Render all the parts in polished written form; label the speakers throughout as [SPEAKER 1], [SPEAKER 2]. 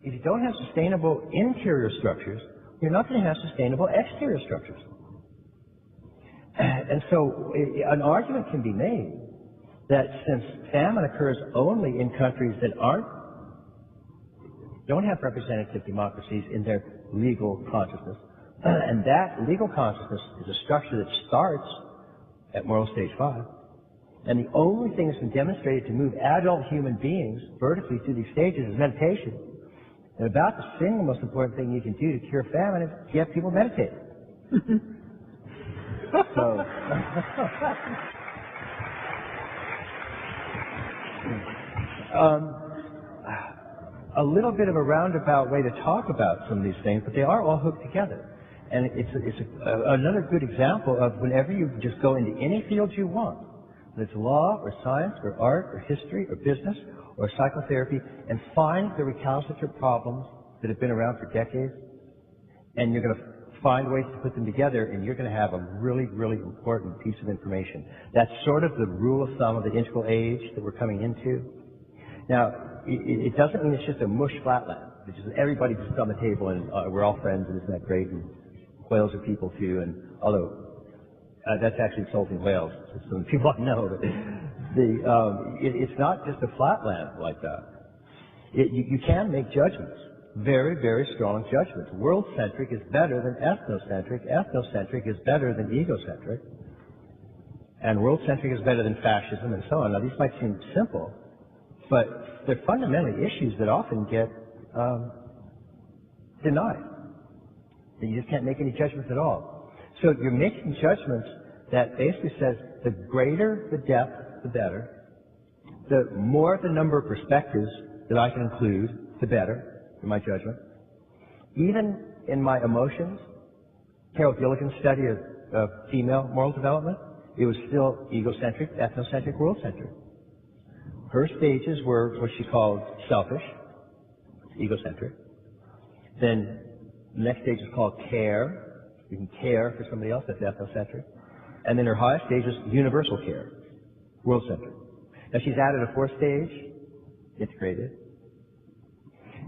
[SPEAKER 1] If you don't have sustainable interior structures, you're not going to have sustainable exterior structures. And so an argument can be made that since famine occurs only in countries that don't have representative democracies in their legal consciousness, and that legal consciousness is a structure that starts at moral stage 5, and the only thing that's been demonstrated to move adult human beings vertically through these stages is meditation. And about the single most important thing you can do to cure famine is get people meditate. So, a little bit of a roundabout way to talk about some of these things, but they are all hooked together. And it's another good example of whenever you just go into any field you want, whether it's law or science or art or history or business or psychotherapy, and find the recalcitrant problems that have been around for decades, and you're going to find ways to put them together, and you're going to have a really, really important piece of information. That's sort of the rule of thumb of the integral age that we're coming into. Now, it doesn't mean it's just a mush flatland. It's just everybody sits on the table and we're all friends and isn't that great, and whales are people too, and although that's actually insulting whales, some people I know, but it's not just a flatland like that. You can make judgments, very, very strong judgments. World-centric is better than ethnocentric. Ethnocentric is better than egocentric. And world-centric is better than fascism, and so on. Now, these might seem simple, but they're fundamentally issues that often get denied. That you just can't make any judgments at all. So you're making judgments that basically says the greater the depth, the better. The more the number of perspectives that I can include, the better, in my judgment. Even in my emotions, Carol Gilligan's study of female moral development, it was still egocentric, ethnocentric, world-centric. Her stages were what she called selfish, egocentric. Then the next stage is called care. You can care for somebody else, that's ethnocentric. And then her highest stage is universal care, world-centric. Now she's added a fourth stage, integrated.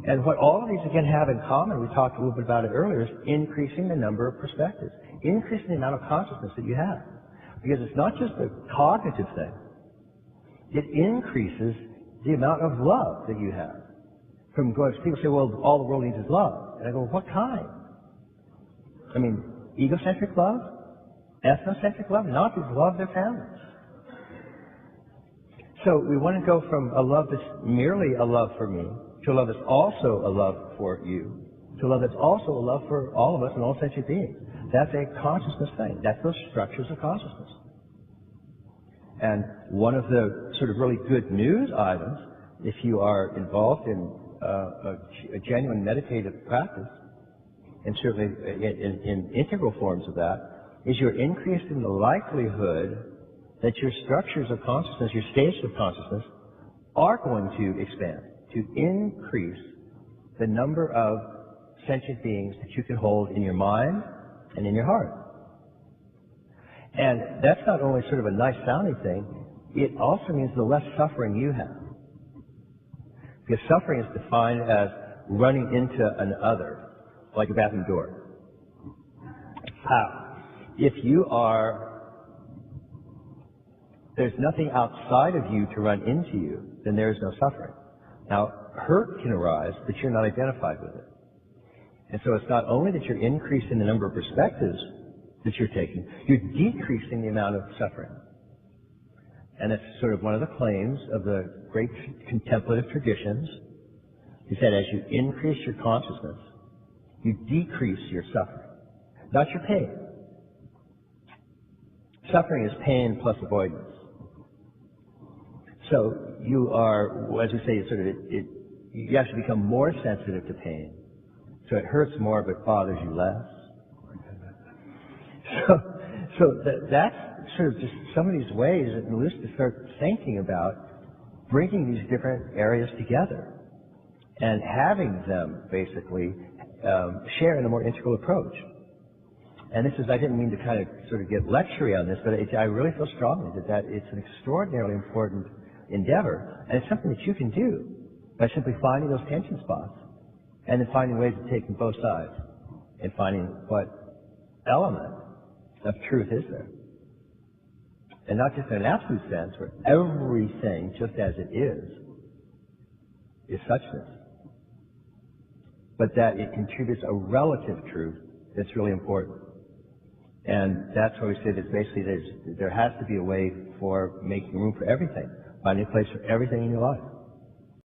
[SPEAKER 1] And what all of these again have in common, we talked a little bit about it earlier, is increasing the number of perspectives, increasing the amount of consciousness that you have. Because it's not just a cognitive thing. It increases the amount of love that you have. From going, people say, well, all the world needs is love. And I go, what kind? I mean, egocentric love? Ethnocentric love? Not just love their families. So we want to go from a love that's merely a love for me to a love that's also a love for you, to a love that's also a love for all of us and all sentient beings. That's a consciousness thing. That's those structures of consciousness. And one of the sort of really good news items, if you are involved in a genuine meditative practice, and certainly in integral forms of that, is you're increasing the likelihood that your structures of consciousness, your stages of consciousness, are going to expand, to increase the number of sentient beings that you can hold in your mind and in your heart. And that's not only sort of a nice sounding thing, it also means the less suffering you have. Because suffering is defined as running into an other, like a bathroom door. If you there's nothing outside of you to run into you, then there is no suffering. Now, hurt can arise, but you're not identified with it. And so it's not only that you're increasing the number of perspectives that you're taking, you're decreasing the amount of suffering. And that's sort of one of the claims of the great contemplative traditions, is that as you increase your consciousness, you decrease your suffering, not your pain. Suffering is pain plus avoidance. So you are, as we say, you actually become more sensitive to pain. So it hurts more but bothers you less. So that's sort of just some of these ways that Melissa start thinking about bringing these different areas together and having them basically share in a more integral approach. And this is, I didn't mean to kind of sort of get lectury on this, but I really feel strongly that it's an extraordinarily important endeavor, and it's something that you can do by simply finding those tension spots And then finding ways of taking both sides and finding what element of truth is there. And not just in an absolute sense where everything, just as it is suchness. But that it contributes a relative truth that's really important. And that's why we say that basically there has to be a way for making room for everything, finding a place for everything in your life.